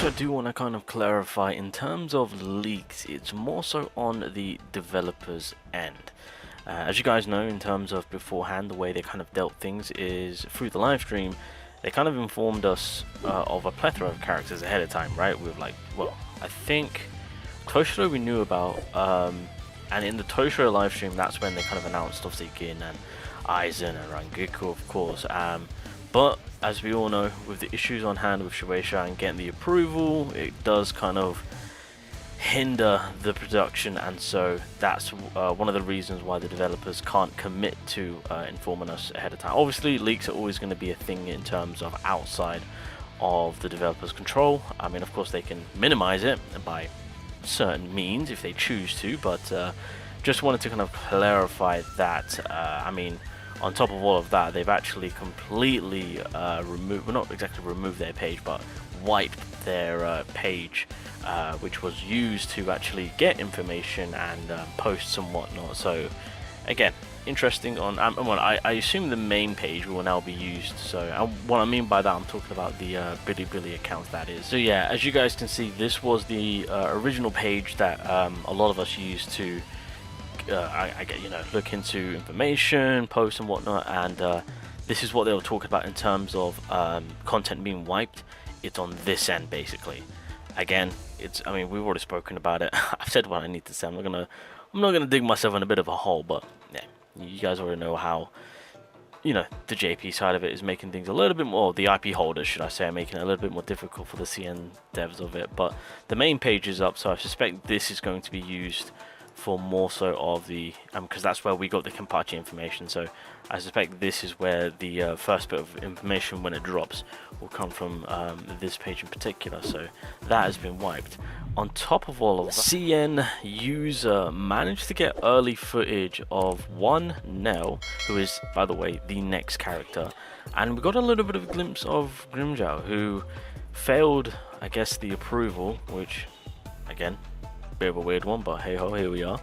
I do want to kind of clarify, in terms of leaks, it's more so on the developers end. As you guys know, in terms of beforehand, the way they kind of dealt things is through the live stream. They kind of informed us of a plethora of characters ahead of time, right? With like, well, I think Toshiro we knew about, and in the Toshiro live stream, that's when they kind of announced obviously Gin and Aizen and Rangiku, of course. But as we all know, with the issues on hand with Shueisha and getting the approval, it does kind of hinder the production, and so that's one of the reasons why the developers can't commit to informing us ahead of time. Obviously, leaks are always going to be a thing in terms of outside of the developers' control. I mean, of course, they can minimize it by certain means if they choose to, but just wanted to kind of clarify that. I mean, on top of all of that, they've actually completely removed, well, not exactly removed their page, but wiped their page, which was used to actually get information and posts and whatnot. So again, interesting. On well, I assume the main page will now be used. So what I mean by that, I'm talking about the Bilibili account, that is. So yeah, as you guys can see, this was the original page that a lot of us used to I get, you know, look into information, posts and whatnot, and this is what they were talking about in terms of content being wiped. It's on this end basically. Again, it's, I mean, we've already spoken about it. I've said what I need to say. I'm not gonna dig myself in a bit of a hole, but yeah, you guys already know how, you know, the JP side of it is making things a little bit more, the IP holders should I say, are making it a little bit more difficult for the CN devs of it. But the main page is up, so I suspect this is going to be used for more so of the because that's where we got the Kenpachi information. So I suspect this is where the first bit of information, when it drops, will come from this page in particular. So that has been wiped. On top of all of that, CN user managed to get early footage of one NEL, who is, by the way, the next character, and we got a little bit of a glimpse of Grimmjow, who failed, I guess, the approval, which again, bit of a weird one, but hey ho, here we are.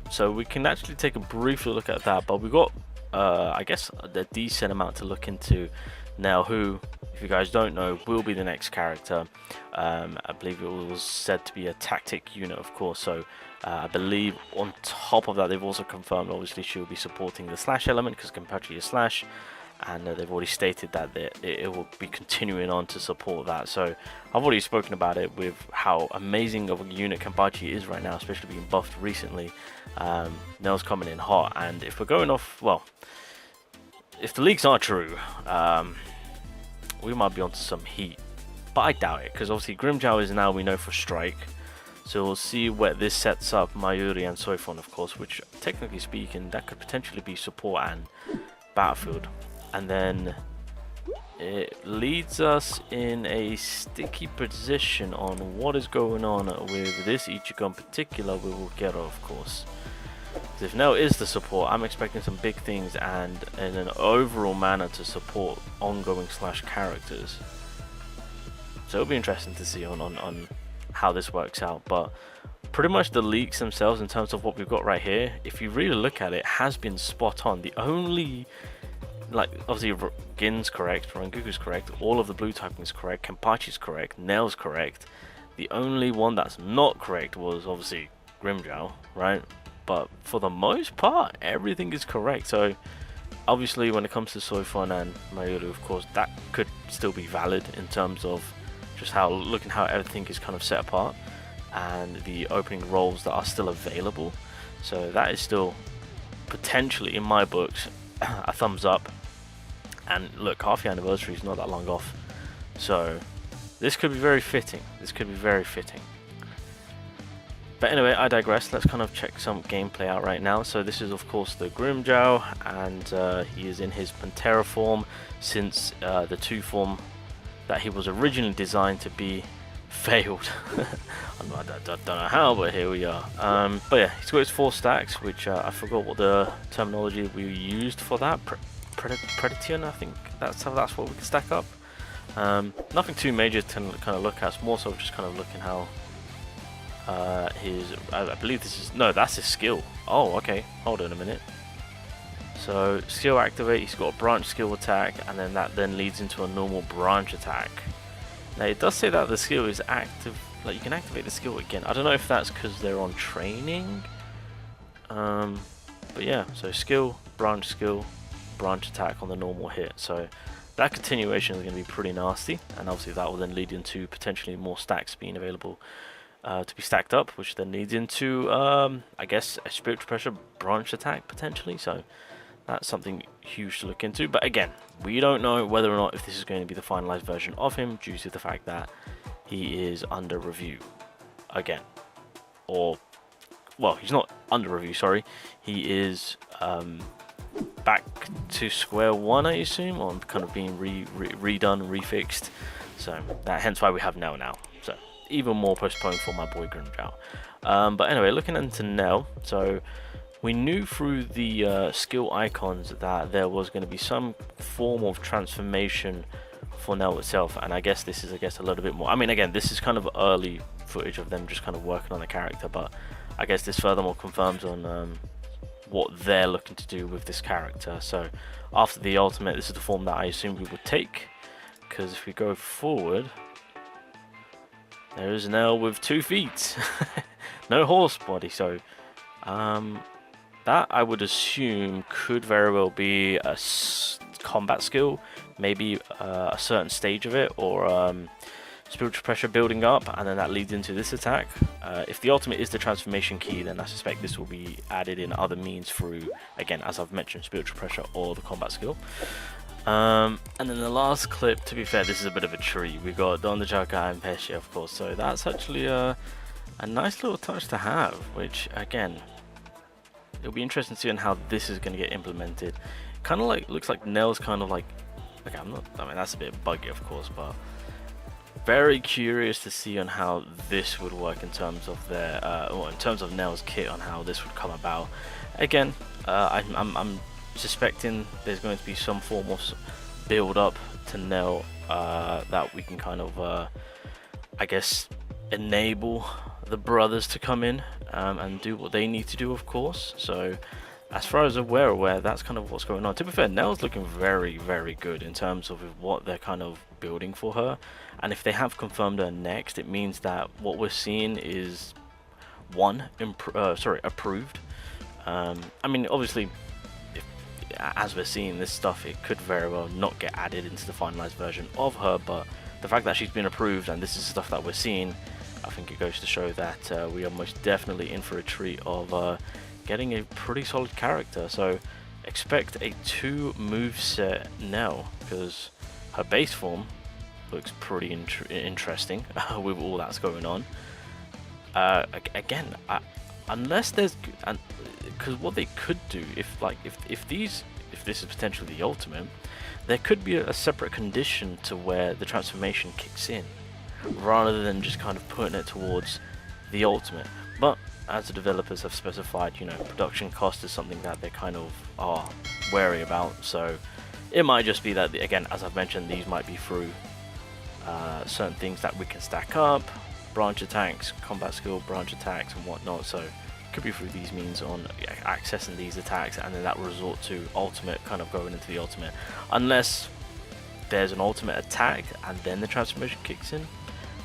So we can actually take a brief look at that, but we got I guess a decent amount to look into now, who, if you guys don't know, will be the next character. I believe it was said to be a tactic unit, of course, so I believe on top of that they've also confirmed obviously she will be supporting the slash element, because Kenpachi is slash, and they've already stated that it will be continuing on to support that. So I've already spoken about it with how amazing of a unit Kenpachi is right now, especially being buffed recently. NEL's coming in hot, and if we're going off, well, if the leaks are true, we might be onto some heat, but I doubt it, because obviously Grimmjow is now, we know, for strike. So we'll see where this sets up Mayuri and Soifon, of course, which technically speaking that could potentially be support and battlefield. And then it leads us in a sticky position on what is going on with this Ichigo in particular, with Ugero, of course. If NEL is the support, I'm expecting some big things, and in an overall manner to support ongoing slash characters. So it'll be interesting to see on how this works out. But pretty much the leaks themselves, in terms of what we've got right here, if you really look at it, has been spot on. The only, like, obviously Gin's correct, Ranguku's correct, all of the blue typing is correct, Kenpachi's correct, NEL's correct. The only one that's not correct was obviously Grimmjow, right? But for the most part, everything is correct. So obviously when it comes to Soifon and Mayuru, of course, that could still be valid in terms of just how, looking how everything is kind of set apart, and the opening roles that are still available. So that is still potentially, in my books, a thumbs up. And look, half the anniversary is not that long off, so this could be very fitting. This could be very fitting. But anyway, I digress. Let's kind of check some gameplay out right now. So this is of course the Grimmjow, and he is in his Pantera form, since the 2 form that he was originally designed to be failed. I don't know how, but here we are. But yeah, he's got his 4 stacks, which I forgot what the terminology we used for that. Predation, I think that's what we can stack up. Nothing too major to kind of look at. It's more so just kind of looking how his, I believe this is, no, that's his skill. Oh, okay, hold on a minute. So skill activate, he's got a branch skill attack, and then that then leads into a normal branch attack. Now it does say that the skill is active, like you can activate the skill again. I don't know if that's because they're on training. But yeah, so skill, branch attack on the normal hit. So that continuation is going to be pretty nasty, and obviously that will then lead into potentially more stacks being available to be stacked up, which then leads into, I guess, a spiritual pressure branch attack potentially. So that's something huge to look into. But again, we don't know whether or not if this is going to be the finalized version of him due to the fact that he is under review again. Or, well, he's not under review, sorry. He is back to square one, I assume, or kind of being redone, refixed. So that hence why we have NEL now. So even more postponed for my boy Grimmjow. But anyway, looking into NEL, so we knew through the skill icons that there was going to be some form of transformation for NEL itself, and I guess this is a little bit more. I mean, again, this is kind of early footage of them just kind of working on the character, but I guess this furthermore confirms on what they're looking to do with this character. So after the ultimate, this is the form that I assume we would take, because if we go forward, there is NEL with 2 feet, no horse body. So that I would assume could very well be a combat skill, maybe a certain stage of it, or spiritual pressure building up, and then that leads into this attack. If the ultimate is the transformation key, then I suspect this will be added in other means through, again, as I've mentioned, spiritual pressure or the combat skill. And then the last clip, to be fair, this is a bit of a treat. We got Don the Jaka and Pesci, of course, so that's actually a nice little touch to have, which, again, it'll be interesting to see on how this is going to get implemented. Kind of like, looks like NEL's kind of like, okay, I mean, that's a bit buggy, of course, but very curious to see on how this would work in terms of their, or in terms of NEL's kit, on how this would come about. Again, I'm suspecting there's going to be some form of build up to NEL that we can kind of, I guess, enable the brothers to come in and do what they need to do, of course. So as far as we're aware, that's kind of what's going on. To be fair, NEL's looking very, very good in terms of what they're kind of building for her. And if they have confirmed her next, it means that what we're seeing is approved. I mean, obviously, as we're seeing this stuff, it could very well not get added into the finalized version of her, but the fact that she's been approved and this is stuff that we're seeing, I think it goes to show that we are most definitely in for a treat of getting a pretty solid character. So expect a 2 moveset NEL, because her base form looks pretty interesting with all that's going on. Again, unless there's, because what they could do, if this is potentially the ultimate, there could be a separate condition to where the transformation kicks in, rather than just kind of putting it towards the ultimate. But as the developers have specified, you know, production cost is something that they kind of are wary about. So it might just be that, again, as I've mentioned, these might be through certain things that we can stack up, branch attacks, combat skill, branch attacks and whatnot. So it could be through these means on accessing these attacks, and then that will resort to ultimate, kind of going into the ultimate, unless there's an ultimate attack and then the transformation kicks in.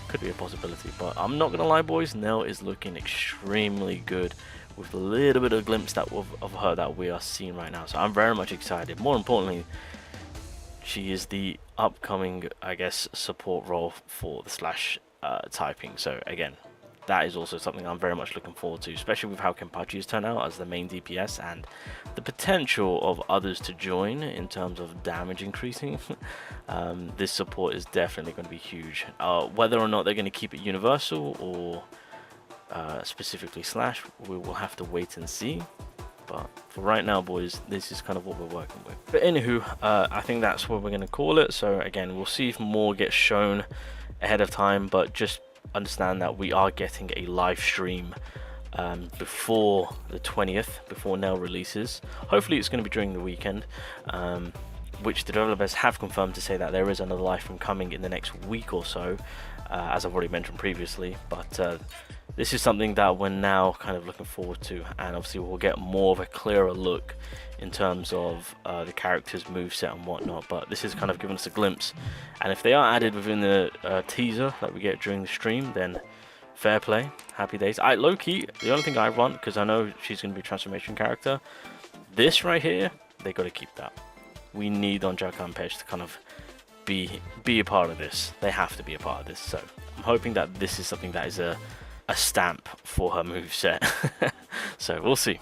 Could be a possibility, but I'm not gonna lie, boys, NEL is looking extremely good with a little bit of glimpse of her that we are seeing right now. So I'm very much excited. More importantly, she is the upcoming, I guess, support role for the slash typing. So again, that is also something I'm very much looking forward to, especially with how Kenpachi has turned out as the main DPS and the potential of others to join in terms of damage increasing. This support is definitely going to be huge. Whether or not they're going to keep it universal or specifically slash, we will have to wait and see. But for right now, boys, this is kind of what we're working with. But anywho, I think that's what we're going to call it. So again, we'll see if more gets shown ahead of time, but just understand that we are getting a live stream before the 20th, before NEL releases. Hopefully it's going to be during the weekend, which the developers have confirmed to say that there is another live stream coming in the next week or so, as I've already mentioned previously. But this is something that we're now kind of looking forward to, and obviously we'll get more of a clearer look in terms of the character's moveset and whatnot. But this is kind of giving us a glimpse, and if they are added within the teaser that we get during the stream, then fair play, happy days. Low-key, the only thing I want, because I know she's going to be a transformation character, this right here, they got to keep that. We need Onjaka and Pej to kind of be a part of this. They have to be a part of this, so I'm hoping that this is something that is a stamp for her moveset. So we'll see.